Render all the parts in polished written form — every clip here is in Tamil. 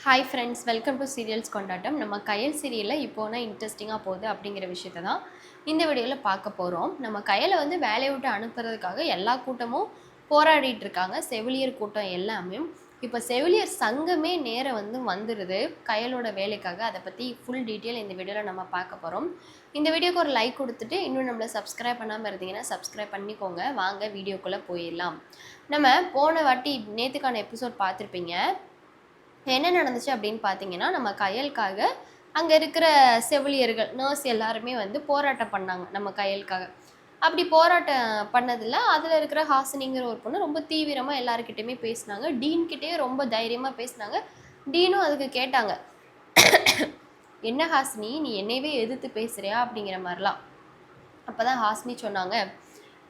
Hi friends, welcome to serials கொண்டாட்டம். நம்ம கயல் சீரியலில் இப்போனா இன்ட்ரெஸ்டிங்காக போகுது அப்படிங்கிற விஷயத்தை தான் இந்த வீடியோவில் பார்க்க போகிறோம். நம்ம கயலை வந்து வேலையை விட்டு அனுப்புறதுக்காக எல்லா கூட்டமும் போராடிட்டு இருக்காங்க. செவிலியர் கூட்டம் எல்லாமே இப்போ செவிலியர் சங்கமே நேரம் வந்துடுது கயலோட வேலைக்காக. அதை பற்றி ஃபுல் டீட்டெயில் இந்த வீடியோவில் நம்ம பார்க்க போகிறோம். இந்த வீடியோக்கு ஒரு லைக் கொடுத்துட்டு இன்னும் நம்மளை சப்ஸ்கிரைப் பண்ணாமல் இருந்தீங்கன்னா சப்ஸ்கிரைப் பண்ணிக்கோங்க. வாங்க வீடியோக்குள்ளே போயிடலாம். நம்ம போன வாட்டி நேற்றுக்கான எபிசோட் பார்த்துருப்பீங்க. என்ன நடந்துச்சு அப்படின்னு பார்த்தீங்கன்னா, நம்ம கயலுக்காக அங்கே இருக்கிற செவிலியர்கள், நர்ஸ் எல்லாருமே போராட்டம் பண்ணாங்க நம்ம கயலுக்காக. அப்படி போராட்டம் பண்ணதில் அதில் இருக்கிற ஹாசினிங்கிற ஒரு பொண்ணு ரொம்ப தீவிரமாக எல்லாருக்கிட்டையுமே பேசினாங்க. டீன்கிட்டேயே ரொம்ப தைரியமாக பேசினாங்க. டீனும் அதுக்கு கேட்டாங்க, என்ன ஹாசினி, நீ என்னையவே எதிர்த்து பேசுகிறியா அப்படிங்கிற மாதிரிலாம். அப்போ தான் ஹாசினி சொன்னாங்க,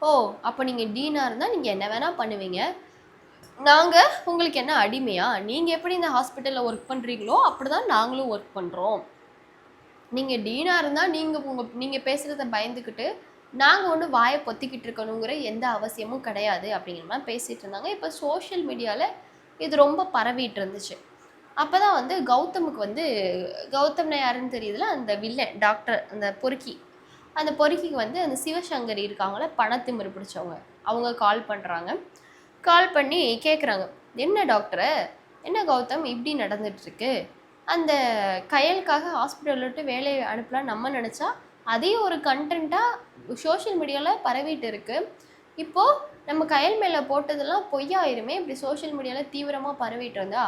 ஓ அப்போ நீங்கள் டீனாக இருந்தால் நீங்கள் என்ன வேணால் பண்ணுவீங்க, நாங்கள் உங்களுக்கு என்ன அடிமையா? நீங்கள் எப்படி இந்த ஹாஸ்பிட்டலில் ஒர்க் பண்ணுறீங்களோ அப்படி தான் நாங்களும் ஒர்க் பண்ணுறோம். நீங்கள் டீனாக இருந்தால் நீங்கள் பேசுகிறத பயந்துக்கிட்டு நாங்கள் ஒன்றும் வாயை பொத்திக்கிட்டு இருக்கணுங்கிற எந்த அவசியமும் கிடையாது அப்படிங்கிற மாதிரி பேசிகிட்டு இருந்தாங்க. இப்போ சோஷியல் மீடியாவில் இது ரொம்ப பரவிட்டு இருந்துச்சு. அப்போ தான் கௌதமுக்கு கௌதம்னா யாருன்னு தெரியுதுல, அந்த வில்லன் டாக்டர், அந்த பொறுக்கிக்கு அந்த சிவசங்கரி இருக்காங்களே, பணத்திமிரு பிடிச்சவங்க, அவங்க கால் பண்ணுறாங்க. கால் பண்ணி கேட்குறாங்க, என்ன டாக்டரை, என்ன கௌதம் இப்படி நடந்துகிட்ருக்கு, அந்த கயலுக்காக ஹாஸ்பிட்டல் விட்டு வேலையை அனுப்பலாம் நம்ம நினச்சா அதையும் ஒரு கண்டென்ட்டாக சோஷியல் மீடியாவில் பரவிட்டு இருக்குது. இப்போது நம்ம கயல் மேலே போட்டதெல்லாம் பொய்யாயிருமே, இப்படி சோஷியல் மீடியாவில் தீவிரமாக பரவிட்டு இருந்தா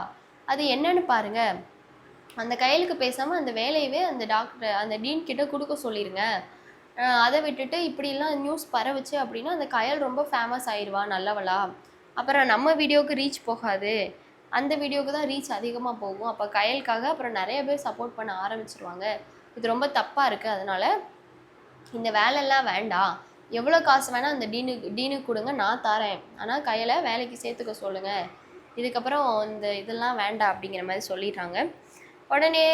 அது என்னன்னு பாருங்கள். அந்த கயலுக்கு பேசாமல் அந்த வேலையவே அந்த டாக்டர், அந்த டீன் கிட்ட கொடுக்க சொல்லிடுங்க. அதை விட்டுட்டு இப்படிலாம் நியூஸ் பரவுச்சு அப்படின்னா அந்த கயல் ரொம்ப ஃபேமஸ் ஆயிடுவா, நல்லவளா. அப்புறம் நம்ம வீடியோவுக்கு ரீச் போகாது, அந்த வீடியோவுக்கு தான் ரீச் அதிகமாக போகும். அப்போ கயலுக்காக அப்புறம் நிறைய பேர் சப்போர்ட் பண்ண ஆரம்பிச்சிருவாங்க. இது ரொம்ப தப்பாக இருக்குது. அதனால் இந்த வேலையெல்லாம் வேண்டாம், எவ்வளோ காசு வேணால் அந்த டீனுக்கு கொடுங்க, நான் தரேன், ஆனால் கயலை வேலைக்கு சேர்த்துக்க சொல்லுங்கள், இதுக்கப்புறம் இந்த இதெல்லாம் வேண்டாம் அப்படிங்கிற மாதிரி சொல்லிடுறாங்க. உடனே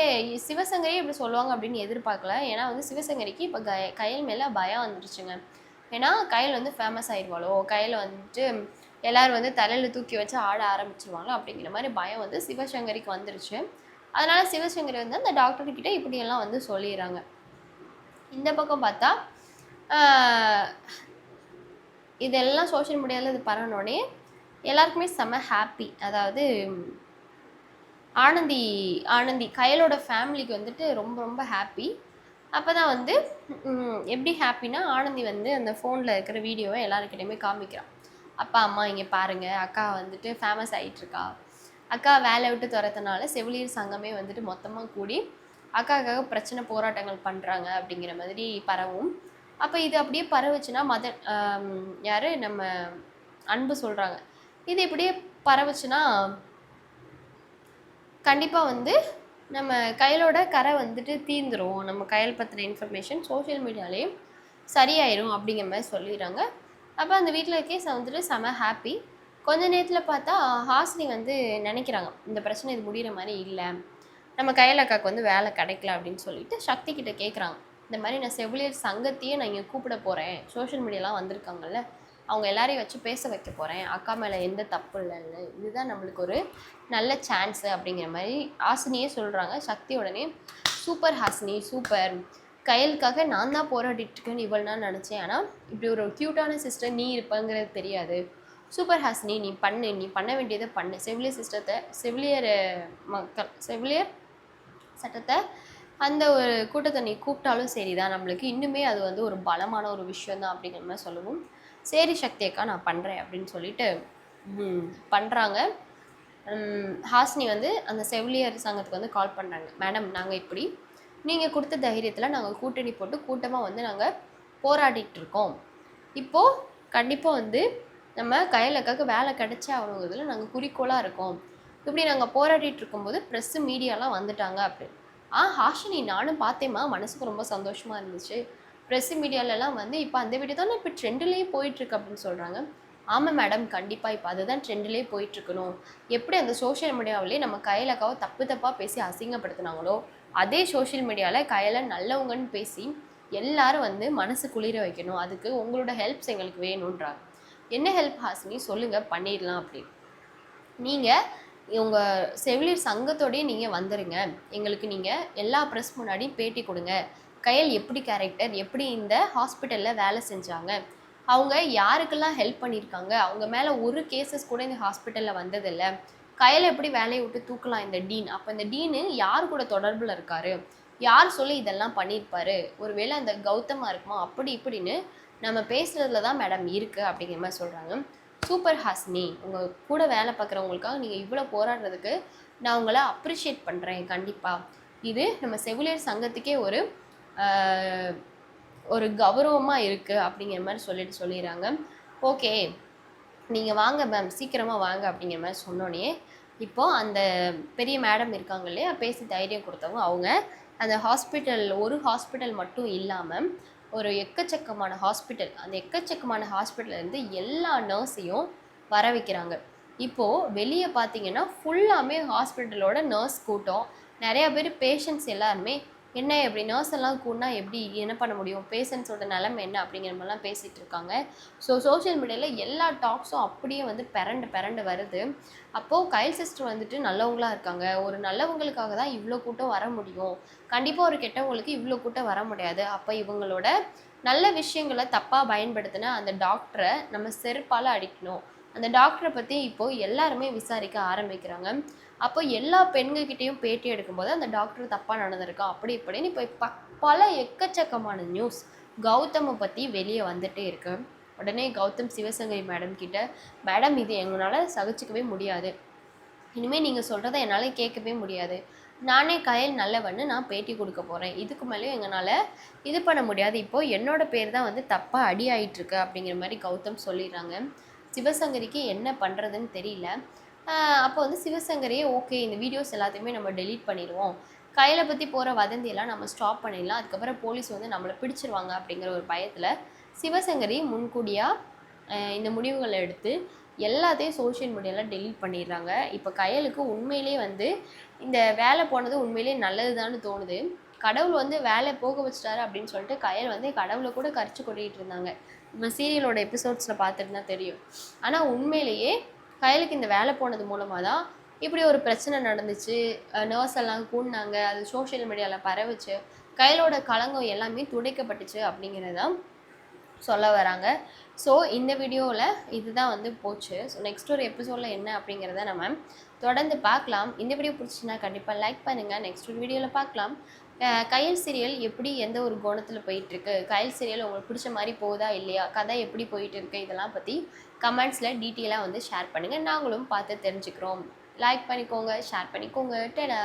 சிவசங்கரி இப்படி சொல்லுவாங்க அப்படின்னு எதிர்பார்க்கல. ஏன்னா சிவசங்கரிக்கு இப்போ கயல் மேலே பயம் வந்துருச்சுங்க. ஏன்னா கயல் ஃபேமஸ் ஆயிடுவாளோ, கயலை எல்லோரும் தலையில் தூக்கி வச்சு ஆட ஆரம்பிச்சிருவாங்களோ அப்படிங்கிற மாதிரி பயம் சிவசங்கரிக்கு வந்துருச்சு. அதனால் சிவசங்கரி அந்த டாக்டர்கிட்ட இப்படியெல்லாம் சொல்லிடுறாங்க. இந்த பக்கம் பார்த்தா இதெல்லாம் சோஷியல் மீடியாவில் இது பரவனோடனே எல்லாருக்குமே செம்ம ஹாப்பி. அதாவது ஆனந்தி கயலோட ஃபேமிலிக்கு ரொம்ப ரொம்ப ஹாப்பி. அப்போ தான் எப்படி ஹாப்பினா, ஆனந்தி அந்த ஃபோனில் இருக்கிற வீடியோவை எல்லாருக்கிட்டையுமே காமிக்கிறான். அப்பா அம்மா இங்கே பாருங்கள், அக்கா ஃபேமஸ் ஆகிட்டுருக்கா, அக்கா வேலை விட்டு துரத்தினால செவிலியர் சங்கமே மொத்தமாக கூடி அக்காவுக்காக பிரச்சனை போராட்டங்கள் பண்ணுறாங்க அப்படிங்கிற மாதிரி பரவும். அப்போ இது அப்படியே பரவுச்சுன்னா யார் நம்ம அன்பு சொல்கிறாங்க, இது இப்படியே பரவுச்சுன்னா கண்டிப்பாக நம்ம கயலோட கரை தீர்ந்துடும், நம்ம கயல் பற்றின இன்ஃபர்மேஷன் சோஷியல் மீடியாலேயும் சரியாயிரும் அப்படிங்கிற மாதிரி சொல்லிடுறாங்க. அப்போ அந்த வீட்டில் கேஸ் செம ஹாப்பி. கொஞ்ச நேரத்தில் பார்த்தா ஹாசினி நினைக்கிறாங்க, இந்த பிரச்சனை இது முடிகிற மாதிரி இல்லை, நம்ம கயல் அக்காவுக்கு வேலை கிடைக்கல அப்படின்னு சொல்லிட்டு சக்தி கிட்ட கேட்குறாங்க. இந்த மாதிரி நான் செவிலியர் சங்கத்தையே நான் இங்கே கூப்பிட போகிறேன், சோஷியல் மீடியாலாம் வந்திருக்காங்கல்ல, அவங்க எல்லாரையும் வச்சு பேச வைக்க போகிறேன், அக்கா மேலே எந்த தப்பு இல்லைன்னு, இதுதான் நம்மளுக்கு ஒரு நல்ல சான்ஸு அப்படிங்கிற மாதிரி ஹாசினியே சொல்கிறாங்க. சக்தி உடனே, சூப்பர் ஹாசினி சூப்பர், கயலுக்காக நான் தான் போராடிட்டுருக்கேன்னு இவ்வளோ நாள் நினச்சேன், ஆனால் இப்படி ஒரு க்யூட்டான சிஸ்டர் நீ இருப்பங்கிறது தெரியாது, சூப்பர் ஹாசினி, நீ பண்ண வேண்டியதை பண்ணு, செவிலியர் சட்டத்தை அந்த ஒரு கூட்டத்தை நீ கூப்பிட்டாலும் சரி தான், நம்மளுக்கு இன்னுமே அது ஒரு பலமான ஒரு விஷயந்தான் அப்படிங்கிற மாதிரி சொல்லவும், சரி சக்தி அக்கா நான் பண்ணுறேன் அப்படின்னு சொல்லிட்டு பண்ணுறாங்க. ஹாசினி அந்த செவிலியர் சங்கத்துக்கு கால் பண்ணுறாங்க. மேடம், நாங்கள் இப்படி நீங்கள் கொடுத்த தைரியத்தில் நாங்கள் கூட்டணி போட்டு கூட்டமாக நாங்கள் போராடிட்டுருக்கோம், இப்போது கண்டிப்பாக நம்ம கயலுக்காக வேலை கிடைச்சே ஆகணுங்கிறதுல நாங்கள் குறிக்கோளாக இருக்கோம், இப்படி நாங்கள் போராடிட்டு இருக்கும்போது ப்ரெஸ்ஸு மீடியாலாம் வந்துட்டாங்க அப்படின்னு. ஹாஷினி நானும் பார்த்தேம்மா, மனசுக்கு ரொம்ப சந்தோஷமாக இருந்துச்சு, ப்ரெஸ்ஸு மீடியாலெலாம் இப்போ அந்த வீடியோ தானே இப்போ ட்ரெண்டுலேயே போயிட்டுருக்கு அப்படின்னு சொல்கிறாங்க. ஆமாம் மேடம், கண்டிப்பாக இப்போ அதுதான் ட்ரெண்ட்லேயே போயிட்டுருக்கணும், எப்படி அந்த சோஷியல் மீடியாவிலே நம்ம கயலுக்காக தப்பாக பேசி அசிங்கப்படுத்தினாங்களோ அதே சோஷியல் மீடியாவில் கயலை நல்லவங்கன்னு பேசி எல்லாரும் மனசு குளிர வைக்கணும், அதுக்கு உங்களோட ஹெல்ப்ஸ் எங்களுக்கு வேணுன்றாங்க. என்ன ஹெல்ப் ஹாசினி சொல்லுங்கள், பண்ணிடலாம் அப்படின்னு. நீங்கள் உங்கள் செவிலியர் சங்கத்தோடயே நீங்கள் வந்துடுங்க, எங்களுக்கு நீங்கள் எல்லா ப்ரெஸ் முன்னாடியும் பேட்டி கொடுங்க, கயல் எப்படி கேரக்டர், எப்படி இந்த ஹாஸ்பிட்டலில் வேலை செஞ்சாங்க, அவங்க யாருக்கெல்லாம் ஹெல்ப் பண்ணியிருக்காங்க, அவங்க மேலே ஒரு கேசஸ் கூட இந்த ஹாஸ்பிட்டலில் வந்ததில்லை, கயலை எப்படி வேலையை விட்டு தூக்கலாம் இந்த டீன், அப்போ இந்த டீனு யார் கூட தொடர்பில் இருக்காரு, யார் சொல்லி இதெல்லாம் பண்ணியிருப்பாரு, ஒருவேளை அந்த கௌதமாக இருக்குமா, அப்படி இப்படின்னு நம்ம பேசுகிறதுல தான் மேடம் இருக்குது அப்படிங்கிற மாதிரி சொல்கிறாங்க. சூப்பர் ஹாசினி, உங்கள் கூட வேலை பார்க்குறவங்களுக்காக நீங்கள் இவ்வளோ போராடுறதுக்கு நான் உங்களை அப்ரிஷியேட் பண்ணுறேன் கண்டிப்பாக. இது நம்ம செவிலியர் சங்கத்துக்கே ஒரு கௌரவமாக இருக்குது அப்படிங்கிற மாதிரி சொல்லிடுறாங்க. ஓகே, நீங்கள் வாங்க மேம், சீக்கிரமாக வாங்க அப்படிங்கிற மாதிரி சொன்னோன்னே இப்போது அந்த பெரிய மேடம் இருக்காங்க இல்லையா, பேசி தைரியம் கொடுத்தவங்க, அவங்க அந்த ஒரு ஹாஸ்பிட்டல் மட்டும் இல்லாமல் ஒரு எக்கச்சக்கமான ஹாஸ்பிட்டல், அந்த எக்கச்சக்கமான ஹாஸ்பிட்டல்லேருந்து எல்லா நர்ஸையும் வர வைக்கிறாங்க. இப்போது வெளியே பார்த்தீங்கன்னா ஃபுல்லாமே ஹாஸ்பிட்டலோட நர்ஸ் கூட்டம், நிறையா பேர் பேஷண்ட்ஸ் எல்லாருமே என்ன எப்படி நர்ஸ் எல்லாம் கூடனா எப்படி என்ன பண்ண முடியும், பேஷண்ட்ஸோட நிலைமை என்ன அப்படிங்கிற மாதிரிலாம் பேசிகிட்டு இருக்காங்க. ஸோ சோஷியல் மீடியாவில் எல்லா டாக்ஸும் அப்படியே வந்து பிறண்டு வருது. அப்போது கயல் சிஸ்டர் வந்துட்டு நல்லவங்களாக இருக்காங்க, ஒரு நல்லவங்களுக்காக தான் இவ்வளோ கூட்டம் வர முடியும், கண்டிப்பாக ஒரு கெட்டவங்களுக்கு இவ்வளோ கூட்டம் வர முடியாது. அப்போ இவங்களோட நல்ல விஷயங்களை தப்பாக பயன்படுத்தின அந்த டாக்டரை நம்ம செருப்பால் அடிக்கணும். அந்த டாக்டரை பற்றி இப்போது எல்லாருமே விசாரிக்க ஆரம்பிக்கிறாங்க. அப்போ எல்லா பெண்கள்கிட்டையும் பேட்டி எடுக்கும்போது அந்த டாக்டர் தப்பாக நடந்திருக்கா அப்படி இப்படின்னு இப்போ பல எக்கச்சக்கமான நியூஸ் கௌதமை பற்றி வெளியே வந்துட்டே இருக்கு. உடனே கௌதம் சிவசங்கரி மேடம் கிட்ட, மேடம் இது எங்களால் சகிச்சிக்கவே முடியாது, இனிமேல் நீங்கள் சொல்கிறத என்னால் கேட்கவே முடியாது, நானே கயல் நல்லவன்னு நான் பேட்டி கொடுக்க போகிறேன், இதுக்கு மேலேயும் எங்களால் இது பண்ண முடியாது, இப்போது என்னோட பேர் தான் வந்து தப்பாக அடி ஆகிட்டுருக்கு அப்படிங்கிற மாதிரி கௌதம் சொல்லிடுறாங்க. சிவசங்கரிக்கு என்ன பண்ணுறதுன்னு தெரியல. அப்போ வந்து சிவசங்கரியே ஓகே, இந்த வீடியோஸ் எல்லாத்தையுமே நம்ம டெலீட் பண்ணிடுவோம், கையில பற்றி போகிற வதந்தியெல்லாம் நம்ம ஸ்டாப் பண்ணிடலாம், அதுக்கப்புறம் போலீஸ் வந்து நம்மளை பிடிச்சிருவாங்க அப்படிங்கிற ஒரு பயத்தில் சிவசங்கரி முன்கூடியாக இந்த முடிவுகளை எடுத்து எல்லாத்தையும் சோஷியல் மீடியாவில் டெலீட் பண்ணிடுறாங்க. இப்போ கயலுக்கு உண்மையிலே வந்து இந்த வேலை போனது உண்மையிலே நல்லதுதான்னு தோணுது. கடவுள் வந்து வேலை போக வச்சிட்டாரு அப்படின்னு சொல்லிட்டு கயல் வந்து கடவுளை கூட கரிச்சு கொட்டிகிட்டு இருந்தாங்க. நம்ம சீரியலோட எபிசோட்ஸில் பார்த்துட்டு தான் தெரியும். ஆனால் உண்மையிலேயே கயலுக்கு இந்த வேலை போனது மூலமாக தான் இப்படி ஒரு பிரச்சனை நடந்துச்சு, நர்ஸ் எல்லாம் கூடினாங்க, அது சோஷியல் மீடியாவில் பரவுச்சு, கயலோட களங்கம் எல்லாமே துடைக்கப்பட்டுச்சு அப்படிங்கிறதான் சொல்ல வராங்க. ஸோ இந்த வீடியோவில் இதுதான் வந்து போச்சு. ஸோ நெக்ஸ்ட் ஒரு எபிசோடில் என்ன அப்படிங்கிறத நம்ம தொடர்ந்து பார்க்கலாம். இந்த வீடியோ பிடிச்சின்னா கண்டிப்பாக லைக் பண்ணுங்கள். நெக்ஸ்ட் ஒரு வீடியோவில் பார்க்கலாம். கயல் சீரியல் எப்படி எந்த ஒரு கோணத்தில் போயிட்டுருக்கு, கயல் சீரியல் உங்களுக்கு பிடிச்ச மாதிரி போகுதா இல்லையா, கதை எப்படி போயிட்டு இருக்கு, இதெல்லாம் பற்றி கமெண்ட்ஸில் டீட்டெயிலாக வந்து ஷேர் பண்ணுங்கள், நாங்களும் பார்த்து தெரிஞ்சுக்கிறோம். லைக் பண்ணிக்கோங்க, ஷேர் பண்ணிக்கோங்க. டடா.